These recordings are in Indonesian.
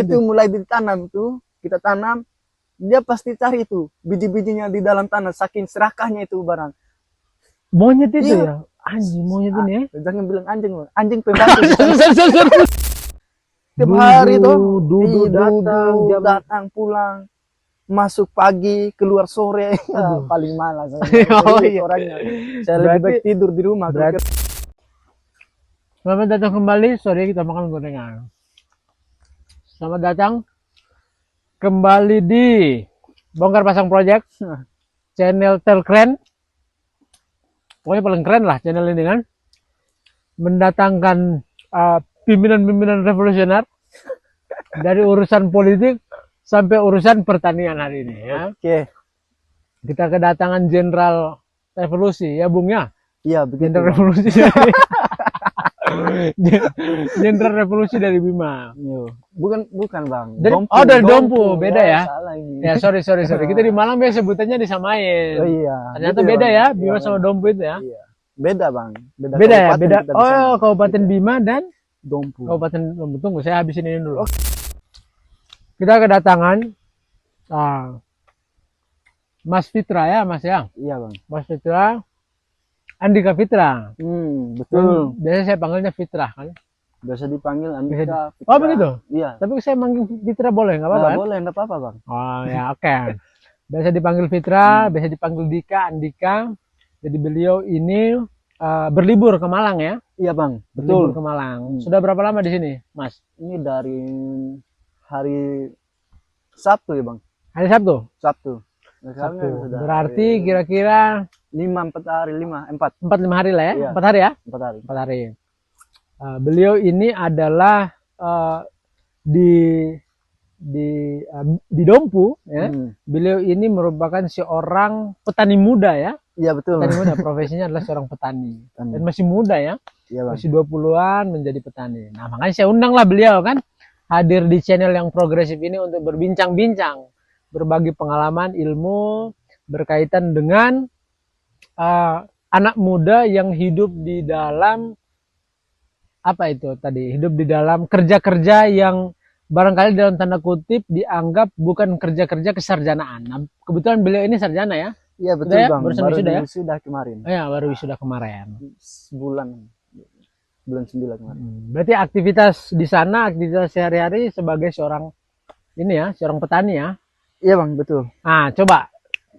Itu mulai ditanam tuh, kita tanam, dia pasti cari tuh biji-bijinya di dalam tanah, saking serakahnya itu barang. Monyet itu Iya. ya? Anjing, monyet ini ya? Jangan bilang anjing, anjing pembantu. Tiap Duduk, hari tuh duduk, datang, jam. datang pulang, masuk pagi, keluar sore. Aduh. Paling malas Oh, iya. orangnya. Saya lebih baik tidur di rumah. Berarti selamat datang kembali. Sorry, kita makan gorengan. Selamat datang kembali di Bongkar Pasang Project, channel terkeren. Pokoknya paling keren lah channel ini kan. Mendatangkan pimpinan-pimpinan revolusioner dari urusan politik sampai urusan pertanian hari ini ya. Oke. Kita kedatangan Jenderal Revolusi ya Bung ya. Iya, begitu. Jenderal Revolusi. Jenderal Revolusi dari Bima. Bukan Bang. Dari, Dompu, dari Dompu, beda ya. Salah ini. Ya sorry. Kita di Malang biasa sebutannya disamain. Oh iya. Ternyata Gitu beda Bang. ya, Iya, Bima sama Bang. Dompu itu ya. Iya. Beda Bang. Beda ya, kabupaten beda. kita di sana. Oh, Kabupaten Bima dan Dompu. Kabupaten Dompu. Tunggu, saya habisin ini dulu. Kita kedatangan Mas Fitra ya, Mas ya. Iya Bang. Mas Fitra, Andika Fitra. Betul. Biasanya saya panggilnya Fitra kan. Biasa dipanggil Andika. Oh begitu. Iya. Tapi saya manggil Fitra boleh, nggak apa-apa? Nggak Kan? boleh, nggak apa-apa Bang. Oh ya, oke. Biasa dipanggil Fitra, biasa dipanggil Dika, Andika. Jadi beliau ini berlibur ke Malang ya. Iya Bang. Berlibur Betul. ke Malang. Sudah berapa lama di sini, Mas? Ini dari hari Sabtu ya Bang. Hari Sabtu. Sabtu. Nah, sekarang Sabtu. sudah Berarti kira-kira 4 hari 5 4-5 hari lah ya. Iya. 4 hari ya. 4 hari. 4 hari. Beliau ini adalah di Dompu ya. Beliau ini merupakan seorang petani muda ya. Iya betul. Petani muda, profesinya adalah seorang petani. Dan masih muda ya. Iya Bang. Masih 20-an menjadi petani. Nah, makanya saya undang lah beliau kan hadir di channel yang progresif ini untuk berbincang-bincang, berbagi pengalaman, ilmu berkaitan dengan anak muda yang hidup di dalam apa itu tadi? Hidup di dalam kerja-kerja yang barangkali dalam tanda kutip dianggap bukan kerja-kerja kesarjanaan. Nah, kebetulan beliau ini sarjana ya. Iya betul Udah ya? Bang. Barusan Baru wisuda ya? wisuda kemarin. Ya, baru wisuda kemarin. Bulan 9 kemarin. Berarti aktivitas di sana, aktivitas sehari-hari sebagai seorang ini ya, seorang petani ya. Iya Bang, betul. Nah, coba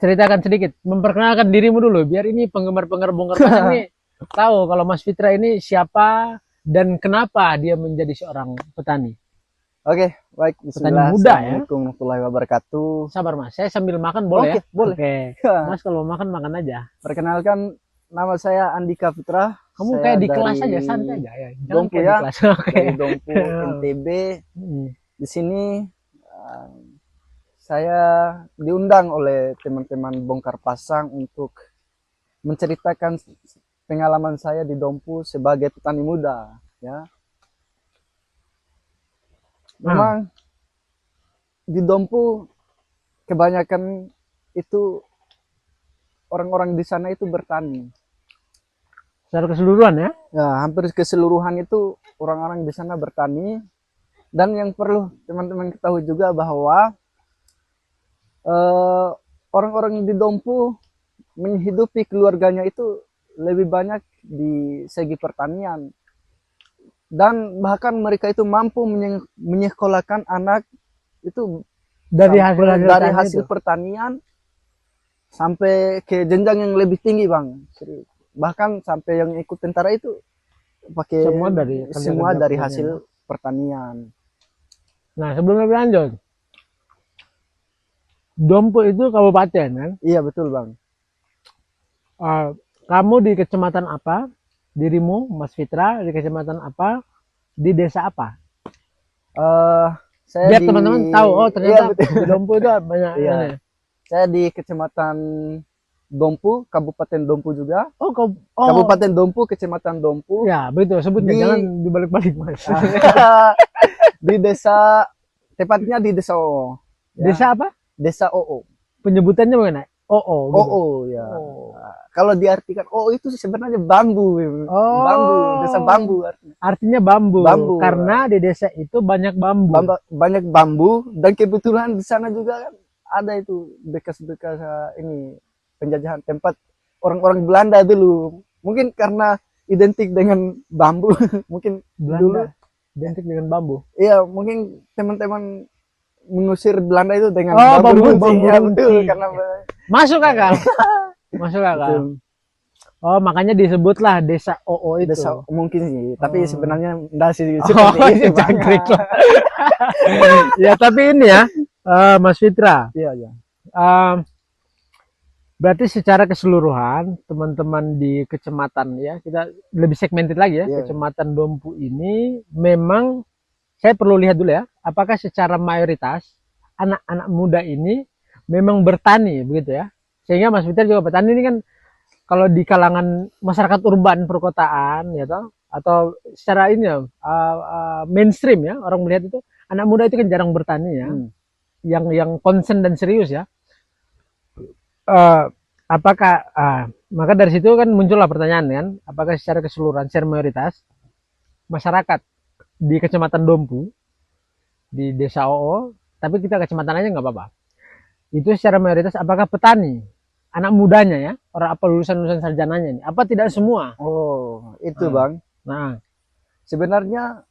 ceritakan sedikit, memperkenalkan dirimu dulu biar ini penggemar-penggemar Bongkar Pasang ini tahu kalau Mas Fitra ini siapa dan kenapa dia menjadi seorang petani. Oke, baik. Petani muda ya. Assalamualaikum warahmatullahi wabarakatuh. Sabar Mas, saya sambil makan boleh Oke, ya? boleh. Oke. Mas kalau makan aja. Perkenalkan, nama saya Andika Fitra. Kamu Saya kayak di kelas dari aja, santai aja ya. Jangan Dompu kayak ya. di kelas. Oke. Dari Dompu NTB. Di sini saya diundang oleh teman-teman Bongkar Pasang untuk menceritakan pengalaman saya di Dompu sebagai petani muda ya. Memang di Dompu kebanyakan itu orang-orang di sana itu bertani. Secara keseluruhan ya? Ya, hampir keseluruhan itu orang-orang di sana bertani. Dan yang perlu teman-teman ketahui juga bahwa orang-orang di Dompu menghidupi keluarganya itu lebih banyak di segi pertanian. Dan bahkan mereka itu mampu menyekolahkan anak itu Dari hasil pertanian sampai ke jenjang yang lebih tinggi Bang. Bahkan sampai yang ikut tentara itu pakai semua dari hasil pertanian. Nah, sebelum lebih lanjut, Dompu itu kabupaten kan? Iya betul Bang. Kamu di kecamatan apa? Dirimu, Mas Fitra, di kecamatan apa? Di desa apa? Saya biar teman-teman tahu, oh ternyata di Dompu itu banyak. Iya. Saya di kecamatan Dompu, Kabupaten Dompu juga. Kabupaten Dompu, Kecamatan Dompu. Ya, betul. Sebutnya jangan dibalik-balik, Mas. Di desa, tepatnya di Desa Oo. Ya. Desa apa? Desa Oo. Penyebutannya bagaimana? Oh, gitu. Oh ya. Oh. Kalau diartikan itu sebenarnya bambu, Oh. bambu, desa bambu artinya. Artinya bambu. Bambu. Karena di desa itu banyak bambu. Banyak bambu dan kebetulan di sana juga kan ada itu bekas-bekas ini penjajahan tempat orang-orang Belanda dulu. Mungkin karena identik dengan bambu, mungkin dulu. Belanda identik dengan bambu. Iya, mungkin teman-teman mengusir Belanda itu dengan Bambu runcing. Ya, betul, runcing. karena Masuk akal. Masuk akal. betul. Oh, makanya disebutlah desa OO itu. Desa mungkin sih, tapi Oh. sebenarnya enggak sih Oh, seperti itu. itu jangkrik lah. Ya, tapi ini ya, Mas Fitra. Iya, iya. Berarti secara keseluruhan teman-teman di kecamatan ya, kita lebih segmented lagi ya, Iya. Kecamatan Dompu ini memang saya perlu lihat dulu ya, apakah secara mayoritas anak-anak muda ini memang bertani begitu ya. Sehingga Mas Fitra juga petani ini kan kalau di kalangan masyarakat urban perkotaan ya toh, atau secara ini ya, mainstream ya, orang melihat itu anak muda itu kan jarang bertani ya. Yang concern dan serius ya. Apakah maka dari situ kan muncullah pertanyaan kan, apakah secara keseluruhan, secara mayoritas masyarakat di Kecamatan Dompu di Desa OO, tapi kita kecamatan aja nggak apa-apa. Itu secara mayoritas apakah petani, anak mudanya ya, orang apa lulusan sarjananya ini, apa tidak semua? Oh, itu Bang. Nah, Sebenarnya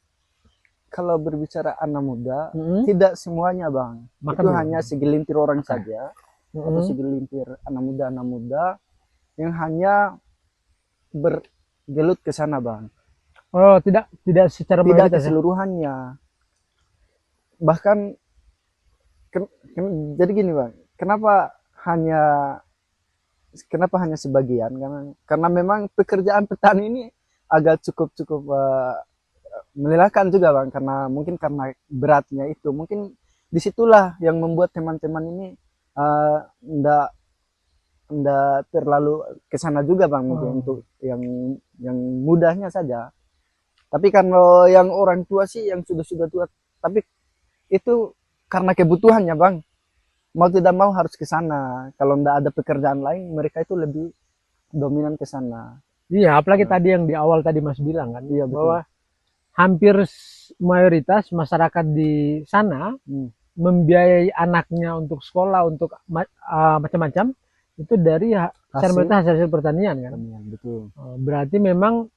kalau berbicara anak muda, tidak semuanya Bang. Maka itu belum. hanya segelintir orang saja. Atau segelintir anak muda yang hanya bergelut ke sana Bang. Oh, tidak secara Tidak mayoritas ya? keseluruhannya. Bahkan jadi gini Bang, kenapa hanya sebagian? Karena memang pekerjaan petani ini agak cukup melelahkan juga Bang, karena beratnya itu. Mungkin disitulah yang membuat teman-teman ini ndak terlalu kesana juga Bang, mungkin untuk yang mudahnya saja. Tapi kalau yang orang tua sih, yang sudah tua, tapi itu karena kebutuhannya Bang, mau tidak mau harus ke sana. Kalau ndak ada pekerjaan lain, mereka itu lebih dominan ke sana. Iya, apalagi tadi yang di awal tadi Mas bilang kan, Iya, bahwa hampir mayoritas masyarakat di sana membiayai anaknya untuk sekolah, untuk macam-macam itu dari hasil pertanian kan. Betul. Berarti memang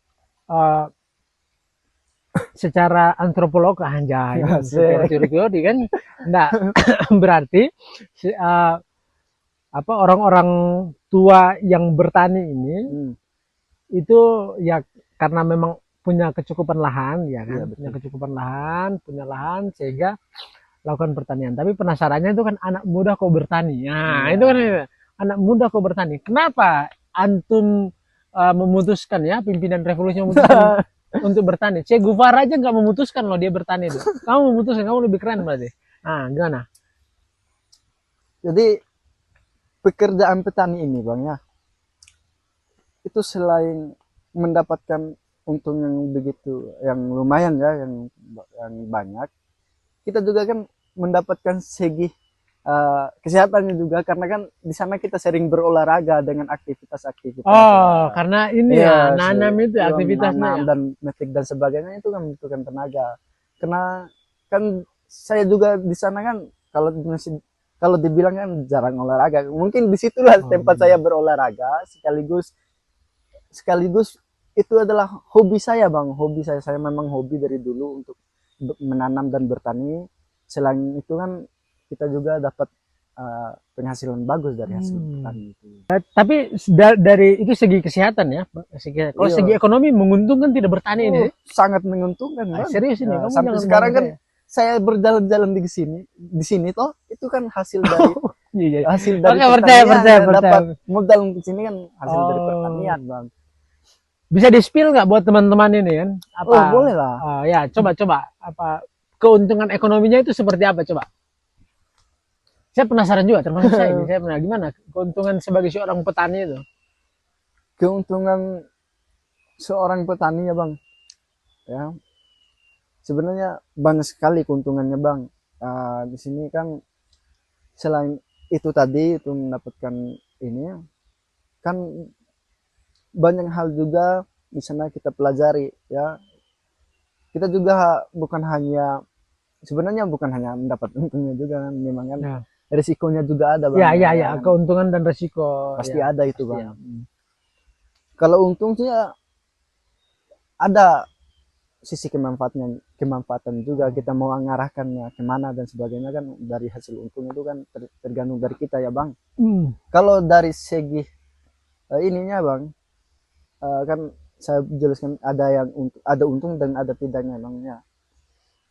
secara antropolog anjay teori kan, enggak berarti orang-orang tua yang bertani ini itu ya karena memang punya kecukupan lahan ya kan, punya lahan sehingga lakukan pertanian. Tapi penasarannya itu kan anak muda kok bertani. Nah, itu kan anak muda kok bertani. Kenapa antum memutuskan ya, pimpinan revolusi memutuskan untuk bertani? Che Guevara aja nggak memutuskan loh dia bertani itu. Kamu memutuskan, kamu lebih keren berarti. Nah, gimana? Jadi pekerjaan petani ini Bang ya, itu selain mendapatkan untung yang lumayan ya, yang banyak, kita juga kan mendapatkan segi kesehatannya juga, karena kan di sana kita sering berolahraga dengan aktivitas-aktivitas. Karena ini ya nanam itu aktivitasnya nanam dan metik dan sebagainya itu kan membutuhkan tenaga. Karena kan saya juga di sana kan kalau dibilang kan jarang olahraga. Mungkin disitulah tempat saya berolahraga, sekaligus itu adalah hobi saya Bang. Saya memang hobi dari dulu untuk menanam dan bertani. Selain itu kan kita juga dapat penghasilan bagus dari hasil petani itu. Tapi dari itu segi kesehatan ya, kalau segi ekonomi menguntungkan tidak bertani ini? Sangat menguntungkan Bang. Serius ini? Sampai sekarang kan saya berjalan-jalan di sini toh itu kan hasil dari hasil dari percaya. Dapat modal ke sini kan hasil dari pertanian Bang. Bisa di-spill nggak buat teman-teman ini kan? Boleh lah. Ya, coba apa keuntungan ekonominya itu seperti apa coba? Saya penasaran juga, termasuk saya ini. Saya pernah gimana keuntungan sebagai seorang petani itu? Keuntungan seorang petani ya Bang, ya sebenarnya banyak sekali keuntungannya Bang. Di sini kan selain itu tadi itu mendapatkan ini kan banyak hal juga di sana kita pelajari ya. Kita juga sebenarnya bukan hanya mendapat untungnya juga kan, memang kan Ya. risikonya juga ada Ya, Bang. ya, Ya ya, kan? keuntungan dan resiko. Pasti Ya, ada itu pasti Bang. ya. Kalau untung sih ya ada sisi kemanfaatan juga, kita mau mengarahkannya kemana dan sebagainya kan dari hasil untung itu kan tergantung dari kita ya Bang. Hmm. Kalau dari segi ininya Bang, kan saya jelaskan ada ada untung dan ada tidaknya Bang ya.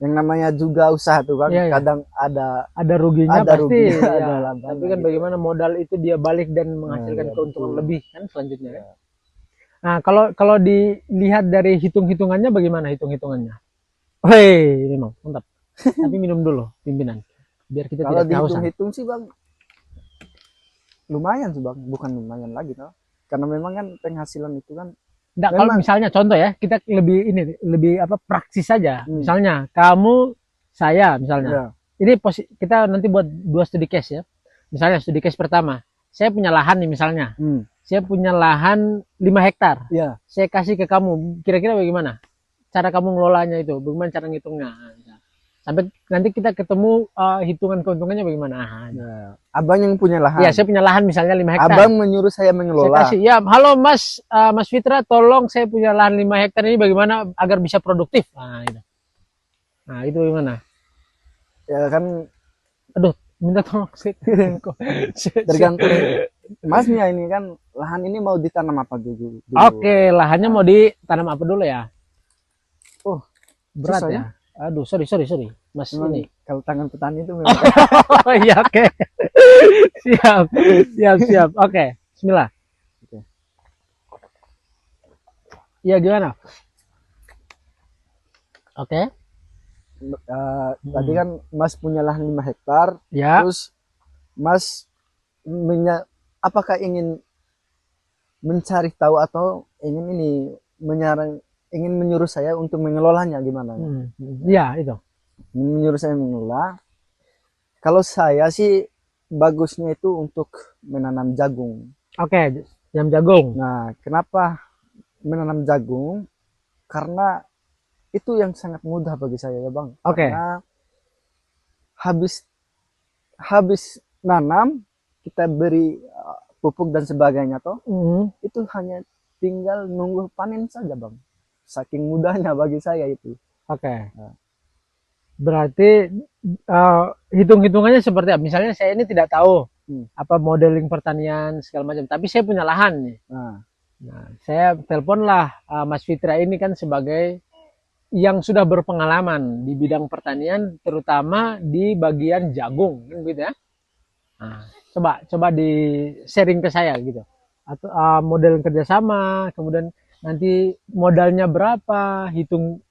Yang namanya juga usaha tuh Bang, Iya, iya. kadang ada Ruginya ada pasti ruginya, ya. ada labanya Tapi kan gitu. bagaimana modal itu dia balik dan menghasilkan iya, keuntungan betul. lebih kan selanjutnya kan. Ya. Nah, kalau dilihat dari hitung-hitungannya bagaimana hitung-hitungannya? Hei, memang mantap. Tapi minum dulu pimpinan biar kita Kalau tidak kehausan. dihitung-hitung sih Bang, lumayan sih Bang, bukan lumayan lagi no. Karena memang kan penghasilan itu kan Nggak, kalau memang misalnya contoh ya, kita lebih apa praksis saja. Hmm. Misalnya kamu, saya misalnya. ya, Ini kita nanti buat 2 studi case ya. Misalnya studi case pertama, saya punya lahan nih misalnya. Saya punya lahan 5 hektar. ya. Saya kasih ke kamu, kira-kira bagaimana? Cara kamu ngelolanya itu, bagaimana cara ngitungnya? Sampai nanti kita ketemu hitungan keuntungannya bagaimana. Ya. Abang yang punya lahan. Ya, saya punya lahan misalnya 5 hektar. Abang menyuruh saya Saya mengelola. kasih, ya, halo Mas, Mas Fitra, tolong saya punya lahan 5 hektar ini bagaimana agar bisa produktif. Nah, itu bagaimana? Ya kan Aduh, minta tolong tergantung Masnya ini kan lahan ini mau ditanam apa dulu. Oke, lahannya mau ditanam apa dulu ya? Oh, Berat susah ya? Aduh, sorry. Mas Memang ini. kalau tangan petani itu memang Oh iya, oke. Siap. Oke, bismillah. Oke. Iya, gimana? Oke. Tadi kan Mas punya lahan 5 hektar. Ya. Terus Mas apakah ingin mencari tahu atau ingin menyuruh saya untuk mengelolanya gimana? Iya, itu. Menyuruh saya mengelola. Kalau saya sih bagusnya itu untuk menanam jagung. Oke, jam jagung. Nah, kenapa menanam jagung? Karena itu yang sangat mudah bagi saya ya Bang. Oke. Karena habis nanam kita beri pupuk dan sebagainya toh, itu hanya tinggal nunggu panen saja Bang. Saking mudahnya bagi saya itu. Oke. Berarti hitung-hitungannya seperti apa? Misalnya saya ini tidak tahu apa modeling pertanian segala macam, tapi saya punya lahan nih. Nah, saya teleponlah Mas Fitra ini kan sebagai yang sudah berpengalaman di bidang pertanian, terutama di bagian jagung, kan gitu ya. Nah, coba di sharing ke saya gitu. Atau model kerjasama, kemudian nanti modalnya berapa, hitung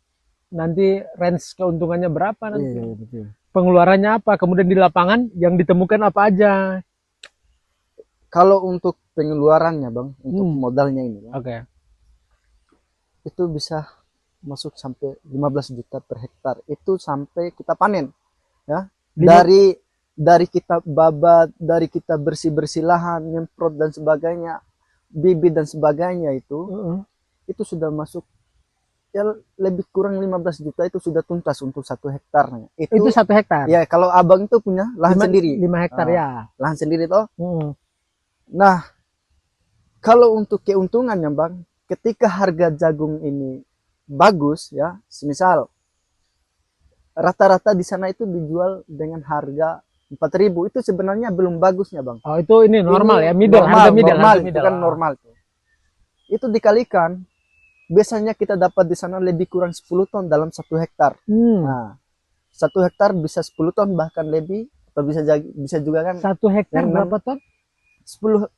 nanti range keuntungannya berapa nanti. Iya, betul. Pengeluarannya apa, kemudian di lapangan yang ditemukan apa aja. Kalau untuk pengeluarannya Bang, untuk modalnya ini Bang, itu bisa masuk sampai 15 juta per hektar. Itu sampai kita panen ya. Dari kita babat, dari kita bersih-bersih lahan, nyemprot dan sebagainya, bibit dan sebagainya itu sudah masuk ya lebih kurang 15 juta itu sudah tuntas untuk 1 hektarnya. Itu 1 hektar. Ya, kalau Abang itu punya lahan sendiri. 5 hektar ya. Lahan sendiri toh. Nah, kalau untuk keuntungannya Bang, ketika harga jagung ini bagus ya, semisal rata-rata di sana itu dijual dengan harga 4.000, itu sebenarnya belum bagusnya Bang. Oh, itu ini normal ya, middle, harga middle. Itu kan normal. Itu dikalikan, biasanya kita dapat di sana lebih kurang 10 ton dalam 1 hektar. Nah, 1 hektar bisa 10 ton bahkan lebih, atau bisa juga kan 1 hektar berapa ton? 10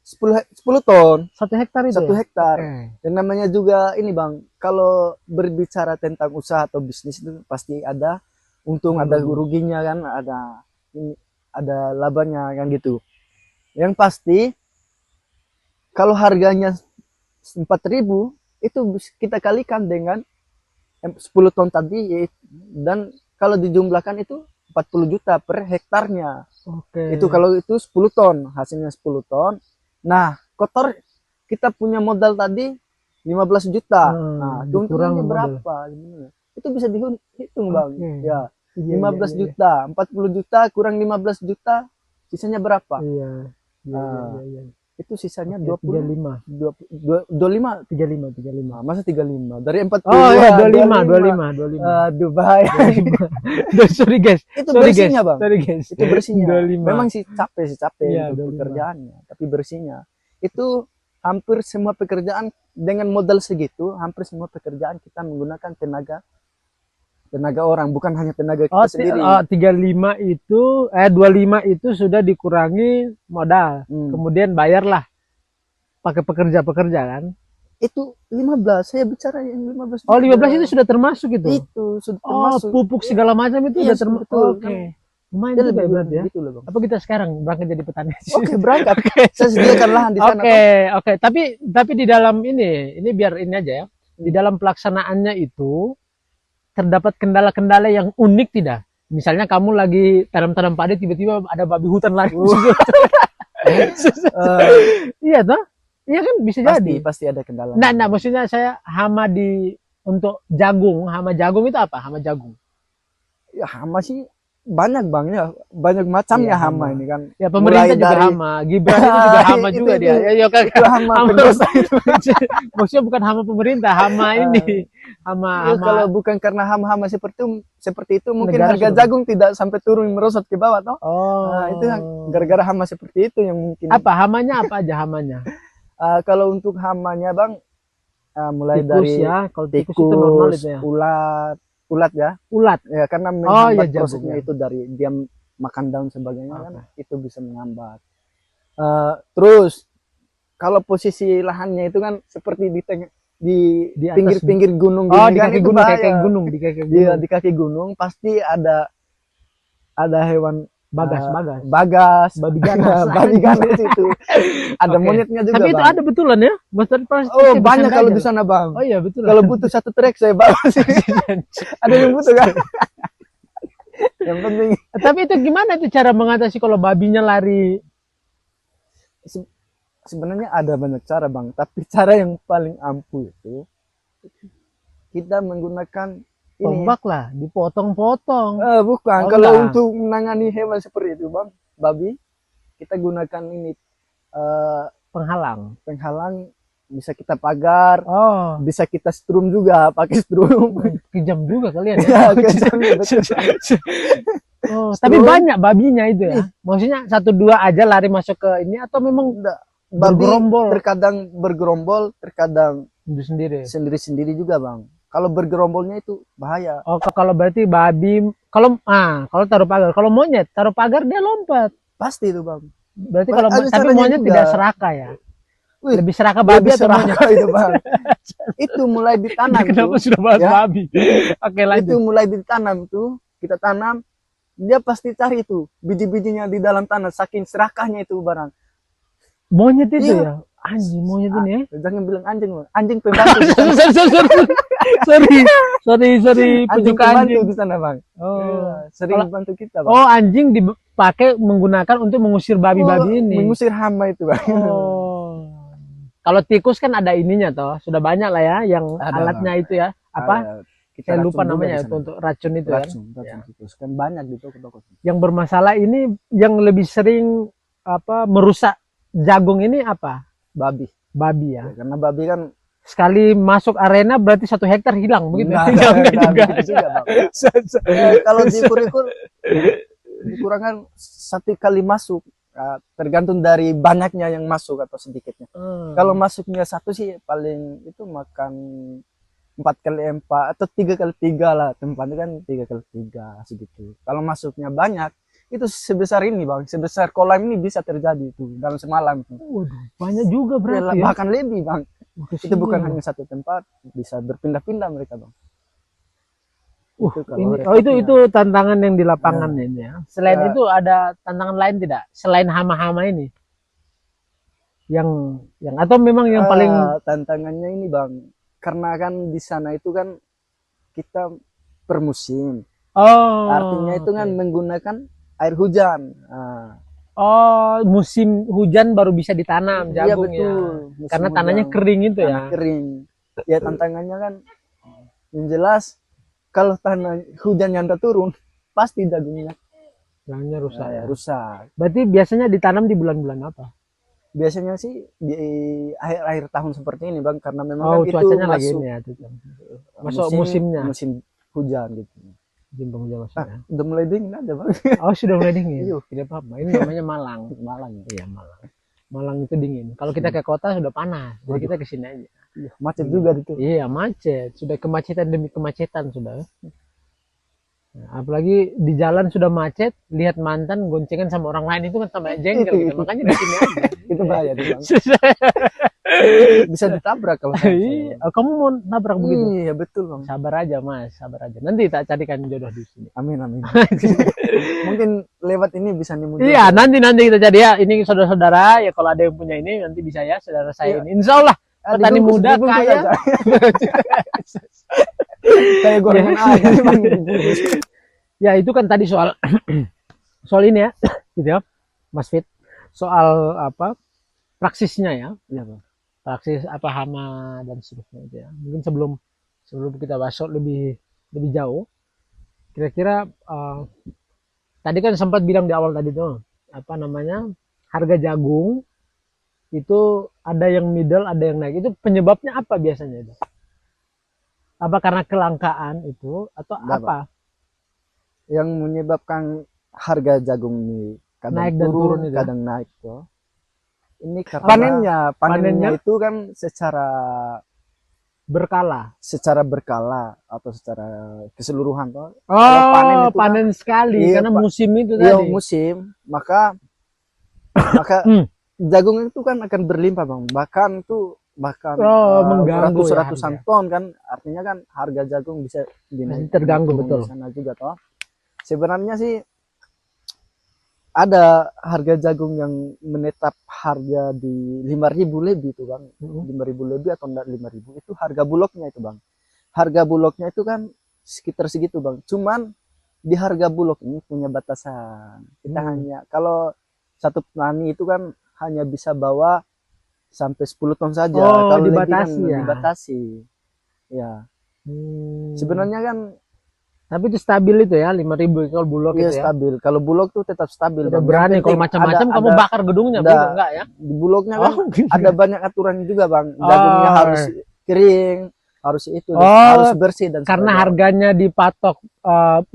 ton. 1 hektar itu. 1 hektar. Yang namanya juga ini Bang, kalau berbicara tentang usaha atau bisnis itu pasti ada untung, ada ruginya kan, ada labanya kan gitu. Yang pasti kalau harganya 4.000 itu kita kalikan dengan 10 ton tadi, dan kalau dijumlahkan itu 40 juta per hektarnya. Itu kalau itu 10 ton, hasilnya 10 ton. Nah, kotor kita punya modal tadi 15 juta. Nah, keuntungannya dikurang modal. berapa? Gimana? Itu bisa dihitung, Bang. Oke. Ya, Iya, 15 iya, iya. juta, 40 juta kurang 15 juta, sisanya berapa? Iya. Iya, iya, Ah, iya, iya. itu sisanya Oke, 25, 35. 25. 35, 35. Nah, masa 35? Dari 40 Oh iya, 25, 25. 25, 25. Aduh, bahaya. 25. Sorry guys. Itu Sorry guys. bersihnya, Bang. Sorry guys. Itu bersihnya. 25. Memang sih capek Iya, untuk 25. pekerjaannya, tapi bersihnya. Itu hampir semua pekerjaan dengan modal segitu, hampir semua pekerjaan kita menggunakan tenaga orang, bukan hanya tenaga kita sendiri. 35 itu 25 itu sudah dikurangi modal. Kemudian bayarlah pakai pekerja-pekerja kan. Itu 15, saya bicara yang 15. Oh, 15 itu sudah termasuk itu. Itu sudah termasuk. Pupuk segala macam itu Iya, sudah termasuk. Oke. Lumayan Dia juga lebih berarti ya. gitu loh, Bang. Apa kita sekarang berangkat jadi petani? Oke, berangkat. Saya sediakan lahan di sana. Oke. Tapi di dalam ini biar ini aja ya. Di dalam pelaksanaannya itu terdapat kendala-kendala yang unik tidak? Misalnya kamu lagi tanam-tanam padi tiba-tiba ada babi hutan lari. Iya toh? Iya kan bisa jadi. Pasti ada kendala. Nah, maksudnya saya hama untuk jagung, hama jagung itu apa? Hama jagung. Ya, hama sih banyak, Bang, ya. Banyak macamnya Iya, hama ini kan. Ya pemerintah juga hama, Gibran itu juga hama juga dia. Ya kan itu hama pendosa itu. Maksudnya bukan hama pemerintah, hama ini. Hama. Kalau bukan karena hama-hama seperti itu mungkin Negara harga sudah jagung tidak sampai turun merosot ke bawah toh. Oh. Nah, itu gara-gara hama seperti itu yang mungkin. Apa hamanya, apa aja hamanya? Kalau untuk hamanya, Bang, mulai tikus, dari ya. Kalau tikus itu normal itu ya. Ulat ya. Ulat. Ya, karena menghambat iya, prosesnya jagung, itu dari dia makan daun sebagainya kan, itu bisa menghambat. Terus kalau posisi lahannya itu kan seperti di pinggir-pinggir gunung gini, di kaki kan, gunung, kaki gunung, di kaki gunung. Iya, di kaki gunung pasti ada hewan bagas, babi ganas. babi ganas itu. Ada monyetnya juga. Tapi itu Bang. ada betulan ya? Oh, banyak kalau di sana, Bang. Oh iya, betul. Kalau butuh satu trek saya bawa sih. Ada yang butuh kan? Yang penting. Tapi itu gimana itu cara mengatasi kalau babinya lari? Sebenarnya ada banyak cara, Bang. Tapi cara yang paling ampuh itu kita menggunakan tombak lah, dipotong-potong. Bukan. Kalau untuk menangani hewan seperti itu, Bang, babi, kita gunakan ini penghalang. Bisa kita pagar, bisa kita strum juga, pakai strum. Kejam juga kalian ya. Kejam, tapi banyak babinya itu ya. Maksudnya 1-2 aja lari masuk ke ini atau memang bergerombol? Terkadang bergerombol, terkadang sendiri-sendiri juga, Bang. Kalau bergerombolnya itu bahaya. Oh, kalau berarti babi, kalau taruh pagar, kalau monyet taruh pagar dia lompat. Pasti itu, Bang. Berarti kalau tapi monyet juga tidak serakah ya. Lebih serakah babi atau monyet itu, Bang. Itu mulai ditanam. Kenapa sudah bahas babi? Oke, lanjut. Itu mulai ditanam tuh, kita tanam, dia pasti cari itu biji-bijinya di dalam tanah, saking serakahnya itu barang. Monyet itu ya? Anjing, monyet ini ya? Jangan bilang anjing, Bang. Anjing pembantu. Sorry, anjing pembantu di sana, Bang. Sering bantu kita, Bang. Oh, anjing dipakai menggunakan untuk mengusir babi-babi ini. Mengusir hama itu, Bang. Kalau tikus kan ada ininya toh, sudah banyak lah ya yang alatnya, Bang. Itu ya. Apa? Saya lupa namanya itu untuk racun itu racun tikus. Kan banyak di toko-toko. Yang bermasalah ini yang lebih sering merusak jagung ini apa? Babi ya. Karena babi kan sekali masuk arena berarti 1 hektar hilang begitu. Enggak juga, Bang. Kalau diukur dikurangkan 1 kali masuk, tergantung dari banyaknya yang masuk atau sedikitnya. Kalau masuknya 1 sih paling itu makan 4 kali 4 atau 3 kali 3 lah, tempatnya kan 3 kali 3 segitu. Kalau masuknya banyak itu sebesar ini, Bang, sebesar kolam ini bisa terjadi itu dalam semalam. Waduh, banyak juga berarti ya? Bahkan lebih, Bang. Itu bukan hanya 1 tempat, bisa berpindah-pindah mereka, Bang. Itu tantangan yang di lapangan ini ya. Selain itu ada tantangan lain tidak? Selain hama-hama ini? Yang atau memang yang paling tantangannya ini, Bang, karena kan di sana itu kan kita per musim. Artinya itu kan menggunakan air hujan. Oh, musim hujan baru bisa ditanam Iya jagung ya. betul. Musim Karena hujan, tanahnya kering itu tanah ya. kering. Ya tantangannya kan yang jelas kalau tanah hujan yang turun pasti jagungnya Jagungnya rusak ya. rusak. Berarti biasanya ditanam di bulan-bulan apa? Biasanya sih di akhir-akhir tahun seperti ini bang, karena memang Oh, kan itu cuacanya lagi masuk ini ya. Masuk musimnya. musim hujan gitu. Musim penghujan maksudnya. Udah mulai dingin aja bang. Oh, sudah mulai dingin. Iya. Tidak apa-apa. Ini namanya Malang. Malang. Iya, Malang. Malang itu dingin. Kalau kita ke kota sudah panas. Jadi kita ke sini aja. Iya, macet juga itu. Iya, macet. Sudah kemacetan demi kemacetan sudah. Nah, apalagi di jalan sudah macet, lihat mantan goncengan sama orang lain itu kan tambah jengkel gitu. Makanya di sini aja. Itu bahaya tuh bang. Bisa ditabrak kalau Iya, kamu mau nabrak begitu? Iya betul bang. Sabar aja mas, sabar aja. Nanti tak carikan jodoh di sini. Amin amin. Mungkin lewat ini bisa nemu. Iya, nanti kita cari ya. Ini saudara-saudara ya, kalau ada yang punya ini nanti bisa ya, saudara saya ini. Insya Allah petani muda kaya. Kayak gorengan aja bang. Ya itu kan tadi soal soal ini ya, gitu ya, Mas Fit. Soal apa? Praksisnya ya. Iya bang. Praksis apa hama dan seterusnya itu ya. Mungkin sebelum kita masuk lebih jauh, kira-kira tadi kan sempat bilang di awal tadi tuh apa namanya, harga jagung itu ada yang middle, ada yang naik. Itu penyebabnya apa biasanya itu? Apa karena kelangkaan itu atau apa? Yang menyebabkan harga jagung ini kadang Naik dan turun itu ya? kadang naik tuh. Ini karena panennya itu kan secara berkala atau secara keseluruhan toh. Oh, panen sekali iya, karena musim itu iya, tadi. musim, maka jagung itu kan akan berlimpah bang, bahkan mengganggu ratusan ton kan, artinya kan harga jagung bisa dinaik, terganggu betul. Di sana juga toh. Sebenarnya sih ada harga jagung yang menetap harga di 5.000 lebih itu bang, 5.000 lebih atau enggak 5.000 itu harga bulognya itu bang. Harga bulognya itu kan sekitar segitu bang. Cuman di harga bulog ini punya batasan. Kita hanya kalau satu petani itu kan hanya bisa bawa sampai 10 ton saja. Kalau dibatasi lebih kan ya. Dibatasi. Ya. Sebenarnya kan tapi itu stabil itu ya, 5.000 kalau bulog iya, itu ya. Stabil. Kalau bulog tuh tetap stabil. Udah berani kalau macam-macam kamu bakar gedungnya begitu enggak ya? Di bulognya kan ada banyak aturan juga bang. Jagungnya harus kering, harus itu, harus bersih dan karena sebagainya. Harganya dipatok 5.000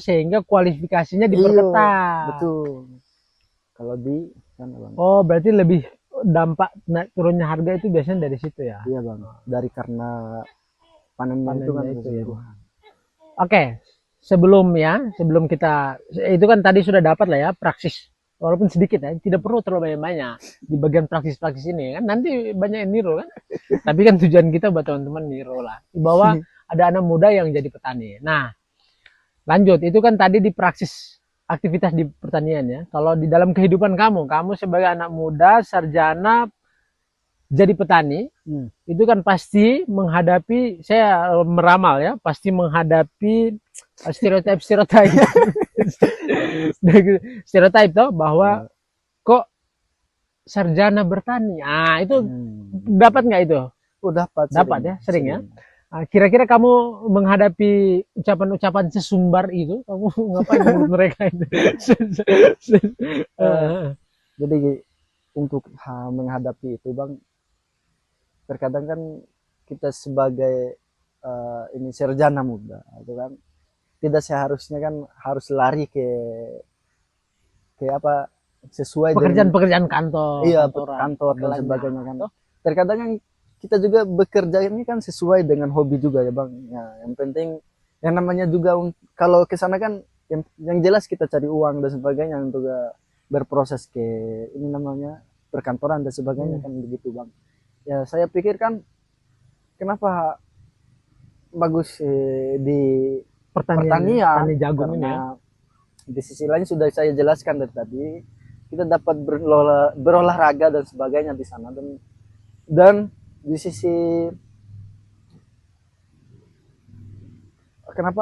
sehingga kualifikasinya diperketat. Betul. Kalau di sana bang. Oh, berarti lebih dampak naik turunnya harga itu biasanya dari situ ya? Iya bang. Dari karena panennya itu kan keseluruhan. Oke, sebelum kita itu kan tadi sudah dapat lah ya praksis, walaupun sedikit ya, tidak perlu terlalu banyak di bagian praksis ini kan, nanti banyak yang niru kan. Tapi kan tujuan kita buat teman-teman niru lah, bahwa ada anak muda yang jadi petani. Nah, lanjut itu kan tadi di praksis aktivitas di pertanian ya. Kalau di dalam kehidupan kamu sebagai anak muda sarjana jadi petani, itu kan pasti menghadapi, saya meramal ya, pasti menghadapi stereotip stereotip toh bahwa kok sarjana bertani. Ah, itu dapat nggak itu? Oh, dapat ya, sering ya. Kira-kira kamu menghadapi ucapan-ucapan sesumbar itu, kamu ngapain menurut mereka itu? Jadi untuk menghadapi itu bang, terkadang kan kita sebagai ini sarjana muda itu kan tidak seharusnya kan harus lari ke apa sesuai pekerjaan kantor, iya, kantor dan sebagainya kan. Terkadang kan kita juga bekerja ini kan sesuai dengan hobi juga ya bang ya, yang penting yang namanya juga kalau ke sana kan yang jelas kita cari uang dan sebagainya untuk berproses ke ini namanya perkantoran dan sebagainya kan begitu bang. Ya saya pikir kan kenapa bagus di pertanian tani jagung ini ya. Di sisi lain sudah saya jelaskan dari tadi, kita dapat berolahraga dan sebagainya di sana, dan di sisi kenapa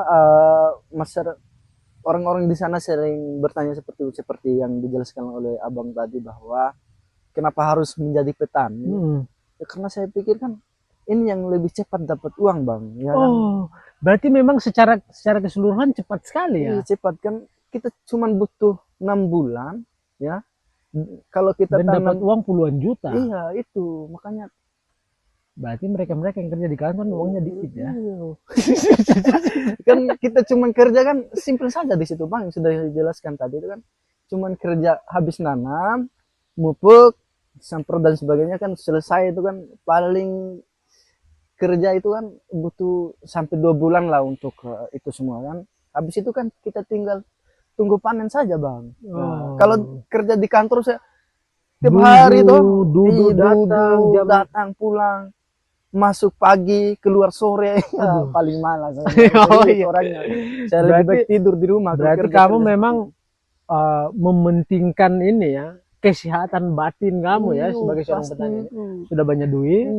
orang-orang di sana sering bertanya seperti yang dijelaskan oleh abang tadi, bahwa kenapa harus menjadi petani. Ya, karena saya pikir kan ini yang lebih cepat dapat uang, bang, ya kan? Oh, berarti memang secara keseluruhan cepat sekali ya. Iya, cepat kan, kita cuman butuh 6 bulan ya, kalau kita Dan dapat tanam. uang puluhan juta. Iya, itu makanya. Berarti mereka-mereka yang kerja di kantor uangnya dikit ya. Iya. Kan kita cuman kerja kan simpel saja di situ, bang, yang sudah dijelaskan tadi itu kan, cuman kerja habis nanam, mupuk, semprot dan sebagainya kan selesai. Itu kan paling kerja itu kan butuh sampai 2 bulan lah untuk itu semua kan. Habis itu kan kita tinggal tunggu panen saja, bang. Nah, kalau kerja di kantor saya tiap hari tuh duduk datang pulang, masuk pagi keluar sore. Paling malas. Oh, iya. Orangnya saya lebih baik tidur di rumah. Berarti kamu memang mementingkan ini ya, kesehatan batin kamu ya sebagai seorang petani. Sudah banyak duit,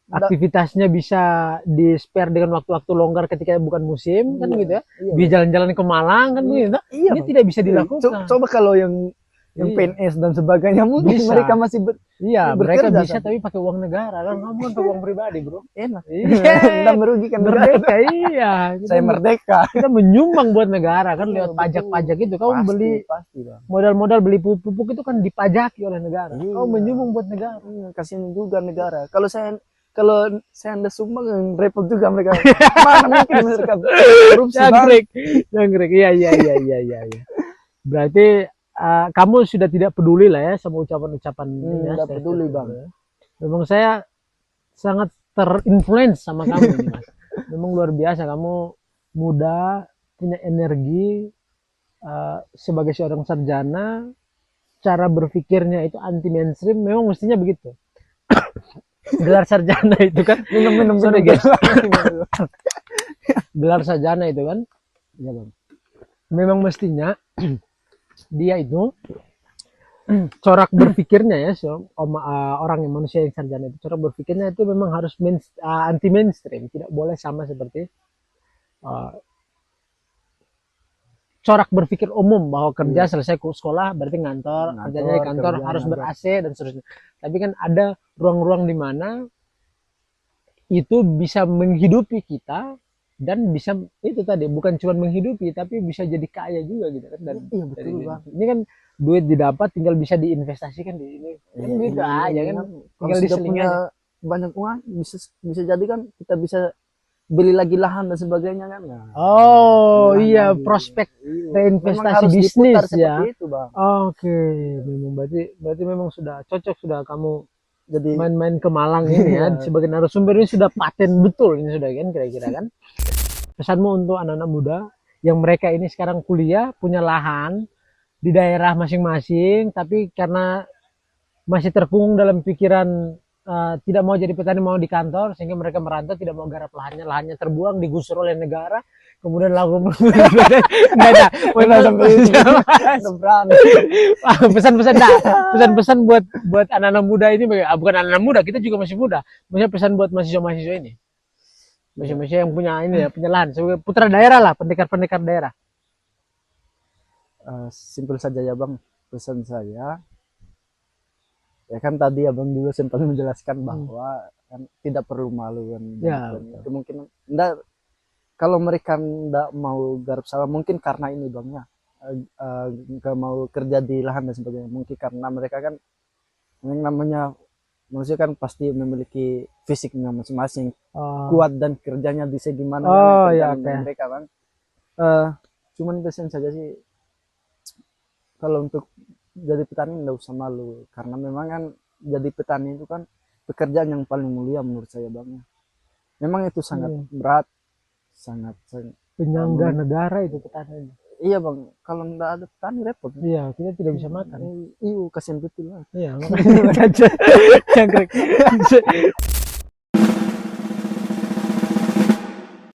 aktivitasnya bisa di spare dengan waktu-waktu longgar ketika bukan musim, kan gitu ya. Bisa jalan-jalan ke Malang kan begitu. Ini tidak bisa dilakukan. Coba kalau yang PNS dan sebagainya mungkin Bisa. mereka masih mereka bekerja, bisa kan? tapi pakai uang negara kan, kamu kan pakai uang pribadi, bro. Enak. Iya. Dan merugikan Merdeka, iya. Saya merdeka. Kita menyumbang buat negara kan lewat Betul. pajak-pajak itu. Kamu beli pasti, bang. modal-modal beli pupuk itu kan dipajaki oleh negara. Iya. Kamu menyumbang buat negara. Kasihan juga negara. Kalau saya anda sumbang, repot juga mereka. Mana mungkin mereka korupsi, bang. Jangkrik. Iya. Berarti kamu sudah tidak peduli lah ya sama ucapan-ucapan ini ya. Tidak peduli, bang. Memang saya sangat terinfluence sama kamu ini, Mas. Memang luar biasa, kamu muda, punya energi, sebagai seorang sarjana, cara berpikirnya itu anti mainstream, memang mestinya begitu. Gelar sarjana itu kan Minum sorry guys. Gelar sarjana itu kan ya, bang, memang mestinya dia itu corak berpikirnya ya, orang yang manusia yang sarjana itu corak berpikirnya itu memang harus anti mainstream, tidak boleh sama seperti corak berpikir umum bahwa kerja selesai sekolah berarti ngantor, kerjanya di kantor harus ber-AC dan seterusnya. Tapi kan ada ruang-ruang di mana itu bisa menghidupi kita dan bisa itu tadi bukan cuma menghidupi tapi bisa jadi kaya juga gitu kan. Dan iya, betul, bang. Ini kan duit didapat tinggal bisa diinvestasikan di ini. Kan gitu aja kan. Tinggal diselingan. Banyak uang bisa jadi kan kita bisa beli lagi lahan dan sebagainya kan. Oh iya, prospek reinvestasi bisnis ya. Itu, bang. Oke, memang berarti memang sudah cocok, sudah kamu jadi main-main ke Malang ini ya sebagai narasumber ini sudah paten betul ini sudah kan kira-kira kan. Pesanmu untuk anak-anak muda yang mereka ini sekarang kuliah punya lahan di daerah masing-masing tapi karena masih terkungkung dalam pikiran tidak mau jadi petani, mau di kantor, sehingga mereka merantau, tidak mau garap lahannya terbuang, digusur oleh negara, kemudian lalu pesan-pesan buat anak-anak muda ini, bukan anak-anak muda, kita juga masih muda, maksudnya pesan buat mahasiswa-mahasiswa ini, mahasiswa yang punya ini ya, punya lahan, sebagai putra daerah lah, pendekar-pendekar daerah. Simpel saja ya, bang, pesan saya. Ya kan tadi abang juga sempat menjelaskan bahwa kan tidak perlu malu kan. Ya, kemungkinan enggak, kalau mereka enggak mau garap sawah mungkin karena ini, bang, ya enggak mau kerja di lahan dan sebagainya, mungkin karena mereka kan yang namanya manusia kan pasti memiliki fisiknya masing-masing, kuat dan kerjanya bisa gimana mereka, bang. Cuman pesan saja sih, kalau untuk jadi petani enggak usah malu, karena memang kan jadi petani itu kan pekerjaan yang paling mulia menurut saya, bang. Memang itu sangat berat, sangat penyangga negara itu petani. Iya, bang, kalau enggak ada petani repot. Iya, kita tidak bisa makan. Iya, kasihan betul lah. Iya, makanya